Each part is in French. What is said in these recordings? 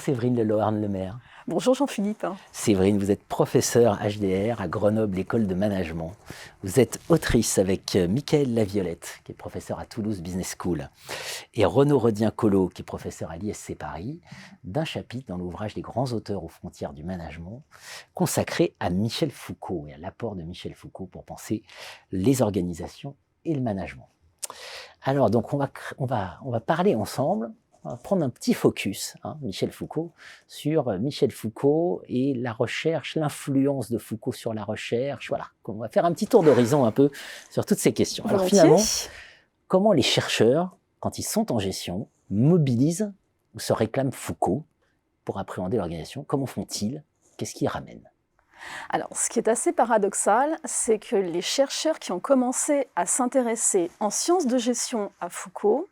Séverine Lelohane-Lemaire. Bonjour Jean-Philippe. Séverine, vous êtes professeure HDR à Grenoble École de Management. Vous êtes autrice avec Mickaël Laviolette, qui est professeur à Toulouse Business School, et Renaud Redien-Collot, qui est professeur à l'ISC Paris, d'un chapitre dans l'ouvrage des grands auteurs aux frontières du management, consacré à Michel Foucault et à l'apport de Michel Foucault pour penser les organisations et le management. Alors, donc, on va parler ensemble. On va prendre un petit focus, Michel Foucault, sur Michel Foucault et la recherche, l'influence de Foucault sur la recherche. Voilà, on va faire un petit tour d'horizon un peu sur toutes ces questions. Alors finalement, comment les chercheurs, quand ils sont en gestion, mobilisent ou se réclament Foucault pour appréhender l'organisation? Comment font-ils? Qu'est-ce qu'ils ramènent? Alors, ce qui est assez paradoxal, c'est que les chercheurs qui ont commencé à s'intéresser en sciences de gestion à Foucault,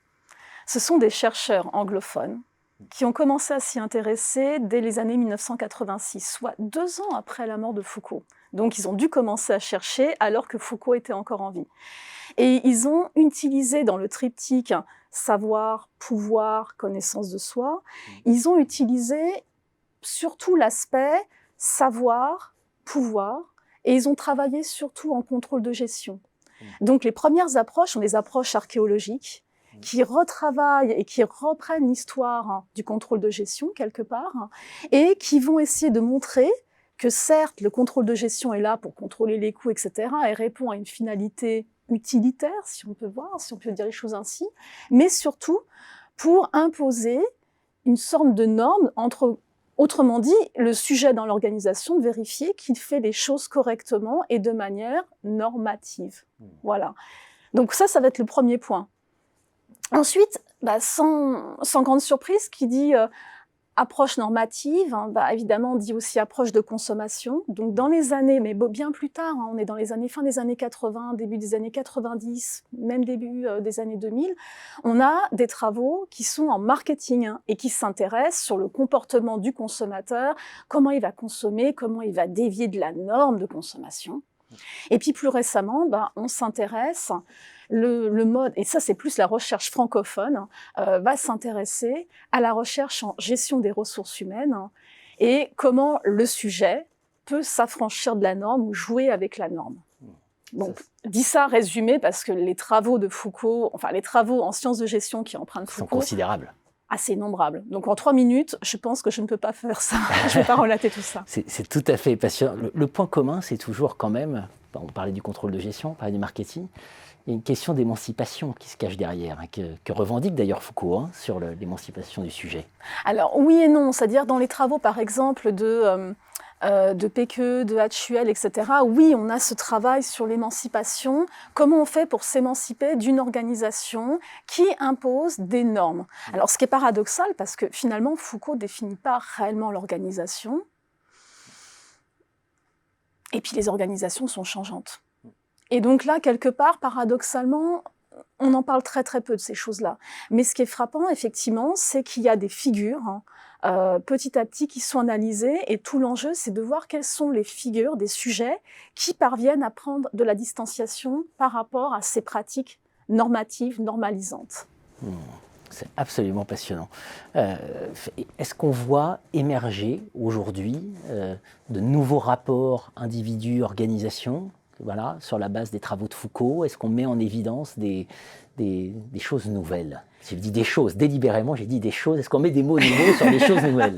ce sont des chercheurs anglophones qui ont commencé à s'y intéresser dès les années 1986, soit 2 ans après la mort de Foucault. Donc ils ont dû commencer à chercher alors que Foucault était encore en vie. Et ils ont utilisé dans le triptyque savoir, pouvoir, connaissance de soi, ils ont utilisé surtout l'aspect savoir, pouvoir, et ils ont travaillé surtout en contrôle de gestion. Donc les premières approches sont des approches archéologiques, qui retravaillent et qui reprennent l'histoire du contrôle de gestion quelque part, et qui vont essayer de montrer que certes, le contrôle de gestion est là pour contrôler les coûts, etc., et répond à une finalité utilitaire, si on peut voir, si on peut dire les choses ainsi, mais surtout pour imposer une sorte de norme entre, autrement dit, le sujet dans l'organisation de vérifier qu'il fait les choses correctement et de manière normative. Voilà. Donc ça va être le premier point. Ensuite, sans grande surprise, qui dit approche normative, évidemment on dit aussi approche de consommation. Donc dans les années, mais bien plus tard, on est dans les années fin des années 80, début des années 90, même début des années 2000, on a des travaux qui sont en marketing et qui s'intéressent sur le comportement du consommateur, comment il va consommer, comment il va dévier de la norme de consommation. Et puis plus récemment, on s'intéresse, le mode, et ça c'est plus la recherche francophone, va s'intéresser à la recherche en gestion des ressources humaines et comment le sujet peut s'affranchir de la norme ou jouer avec la norme. Donc, dis ça résumé parce que les travaux de Foucault, enfin les travaux en sciences de gestion qui empruntent Foucault, sont considérables. Assez innombrables. Donc en 3 minutes, je pense que je ne peux pas faire ça. Je ne vais pas relater tout ça. C'est tout à fait passionnant. Le point commun, c'est toujours quand même, on parlait du contrôle de gestion, on parlait du marketing, il y a une question d'émancipation qui se cache derrière, que revendique d'ailleurs Foucault sur l'émancipation du sujet. Alors oui et non, c'est-à-dire dans les travaux par exemple de Péqueux, de Hatchuel, etc. Oui, on a ce travail sur l'émancipation. Comment on fait pour s'émanciper d'une organisation qui impose des normes? Alors, ce qui est paradoxal, parce que finalement, Foucault ne définit pas réellement l'organisation. Et puis, les organisations sont changeantes. Et donc là, quelque part, paradoxalement, on en parle très très peu de ces choses-là. Mais ce qui est frappant, effectivement, c'est qu'il y a des figures petit à petit qui sont analysées et tout l'enjeu, c'est de voir quelles sont les figures des sujets qui parviennent à prendre de la distanciation par rapport à ces pratiques normatives, normalisantes. C'est absolument passionnant. Est-ce qu'on voit émerger aujourd'hui de nouveaux rapports individu-organisation, voilà, sur la base des travaux de Foucault? Est-ce qu'on met en évidence des choses nouvelles? J'ai dit des choses, délibérément j'ai dit des choses. Est-ce qu'on met des mots nouveaux sur des choses nouvelles?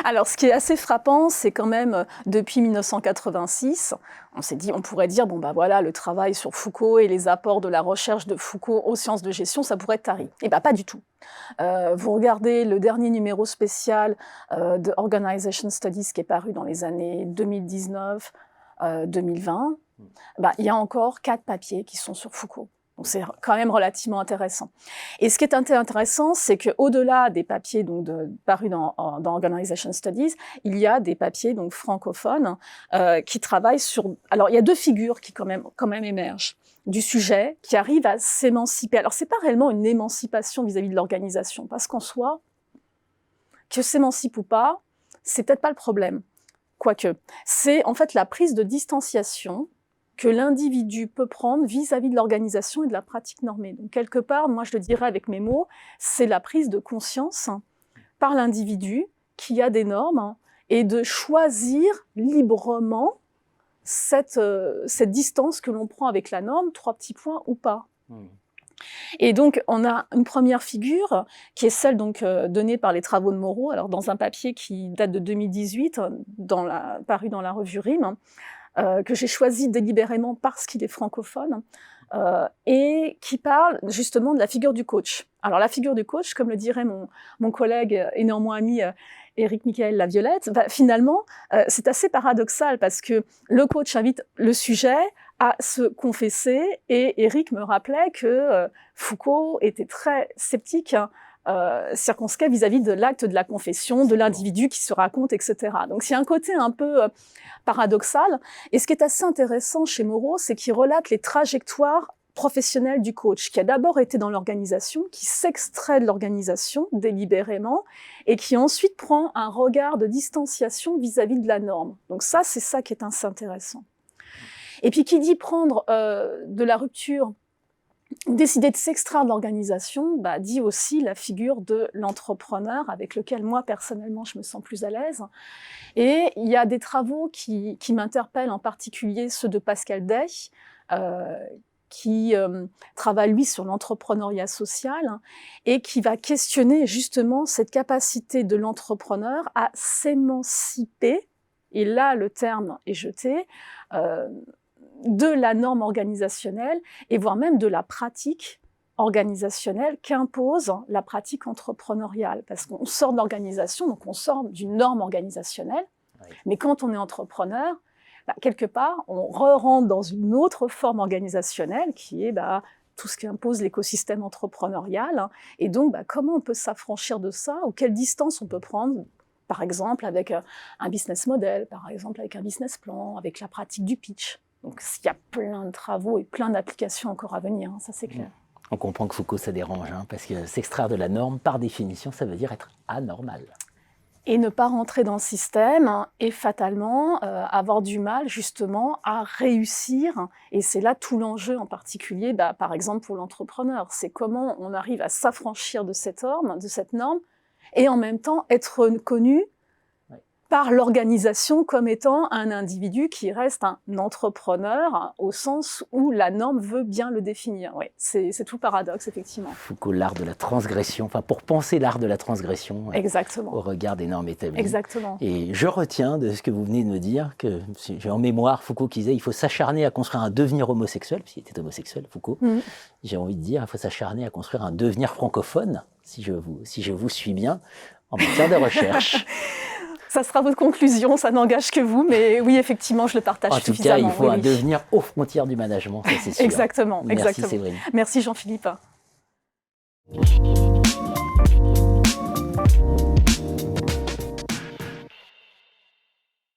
Alors ce qui est assez frappant, c'est quand même depuis 1986, on s'est dit, on pourrait dire, voilà, le travail sur Foucault et les apports de la recherche de Foucault aux sciences de gestion, ça pourrait être tari. Eh bien pas du tout. Vous regardez le dernier numéro spécial de Organization Studies qui est paru dans les années 2019, 2020, il y a encore 4 papiers qui sont sur Foucault. Donc c'est quand même relativement intéressant. Et ce qui est intéressant, c'est qu'au-delà des papiers parus dans Organization Studies, il y a des papiers francophones qui travaillent sur... Alors il y a 2 figures qui quand même émergent du sujet, qui arrivent à s'émanciper. Alors c'est pas réellement une émancipation vis-à-vis de l'organisation, parce qu'en soi, que s'émancipe ou pas, c'est peut-être pas le problème. Quoique, c'est en fait la prise de distanciation que l'individu peut prendre vis-à-vis de l'organisation et de la pratique normée. Donc quelque part, moi je le dirais avec mes mots, c'est la prise de conscience par l'individu qu'il y a des normes et de choisir librement cette distance que l'on prend avec la norme, 3 petits points ou pas. Et donc, on a une première figure qui est celle donc, donnée par les travaux de Moreau, alors dans un papier qui date de 2018, paru dans la revue RIM, que j'ai choisi délibérément parce qu'il est francophone, et qui parle justement de la figure du coach. Alors la figure du coach, comme le dirait mon collègue et néanmoins ami Éric Michael Laviolette, finalement, c'est assez paradoxal parce que le coach invite le sujet à se confesser, et Éric me rappelait que Foucault était très sceptique, circonspect vis-à-vis de l'acte de la confession, de l'individu qui se raconte, etc. Donc il y a un côté un peu paradoxal. Et ce qui est assez intéressant chez Moreau, c'est qu'il relate les trajectoires professionnelles du coach, qui a d'abord été dans l'organisation, qui s'extrait de l'organisation délibérément, et qui ensuite prend un regard de distanciation vis-à-vis de la norme. Donc ça, c'est ça qui est assez intéressant. Et puis qui dit prendre de la rupture, décider de s'extraire de l'organisation, dit aussi la figure de l'entrepreneur avec lequel moi personnellement je me sens plus à l'aise. Et il y a des travaux qui m'interpellent, en particulier ceux de Pascal Day, qui travaille lui sur l'entrepreneuriat social et qui va questionner justement cette capacité de l'entrepreneur à s'émanciper, et là le terme est jeté, de la norme organisationnelle et voire même de la pratique organisationnelle qu'impose la pratique entrepreneuriale. Parce qu'on sort de l'organisation, donc on sort d'une norme organisationnelle, oui. Mais quand on est entrepreneur, quelque part, on rentre dans une autre forme organisationnelle qui est tout ce qu'impose l'écosystème entrepreneurial. Et donc, comment on peut s'affranchir de ça, ou quelle distance on peut prendre, par exemple avec un business model, par exemple avec un business plan, avec la pratique du pitch. Donc, il y a plein de travaux et plein d'applications encore à venir, ça c'est clair. On comprend que Foucault, ça dérange, parce que s'extraire de la norme, par définition, ça veut dire être anormal. Et ne pas rentrer dans le système et fatalement avoir du mal justement à réussir. Et c'est là tout l'enjeu en particulier, par exemple pour l'entrepreneur. C'est comment on arrive à s'affranchir de cette norme et en même temps être connu par l'organisation comme étant un individu qui reste un entrepreneur au sens où la norme veut bien le définir. Oui, c'est tout le paradoxe, effectivement. Foucault, l'art de la transgression, pour penser l'art de la transgression au regard des normes établies. Exactement. Et je retiens de ce que vous venez de me dire, que j'ai en mémoire Foucault qui disait il faut s'acharner à construire un devenir homosexuel, puisqu'il était homosexuel, Foucault. J'ai envie de dire il faut s'acharner à construire un devenir francophone, si je vous suis bien, en matière de recherche. Ça sera votre conclusion, ça n'engage que vous, mais oui, effectivement, je le partage suffisamment. En tout cas, il faut un devenir aux frontières du management, ça c'est sûr. Exactement. Merci Séverine. Merci Jean-Philippe.